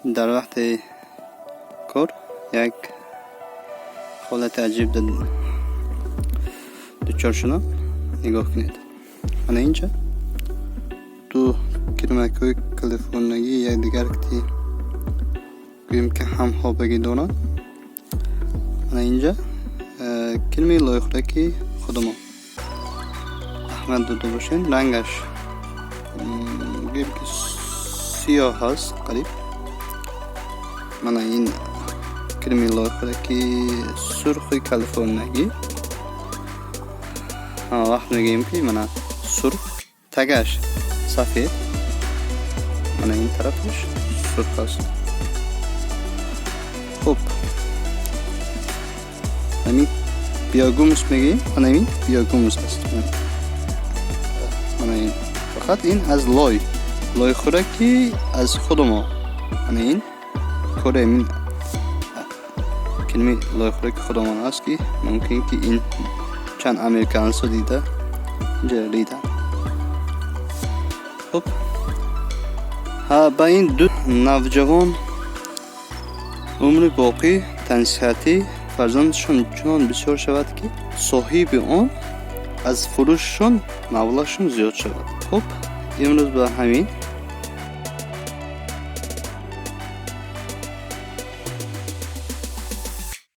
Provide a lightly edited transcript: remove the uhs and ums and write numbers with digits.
در وقت کار یک حالت عجیب دچار شدم. نگاه کنید. انا اینجا تو کلمه‌های کالیفرنیایی یک دیگر که گویم که هم خوابگی دارن. انا اینجا کلمه لایخورکی خودمون احمد داده باشین. رنگش گویم که سیاه هست قریب. من این کلمه لایخورکی سرخ کالیفرنیایی وقت میگیم که من سرخ تگش سفید، من این طرفش سرخ است. خب همین بیاگوموس میگیم. من این بیاگوموس است. من این فقط این از لای خوراکی از خودم. من این کره این کلمه لای خوراکی خودم است که ممکن که این چند امریکان سو دیده اینجا دیدن. خب با این دو نوجوان عمر باقی تنصیحاتی فرزندشون چنان بسیار شود که صاحب آن از فروششون مبلغشون زیاد شود. خب امروز با همین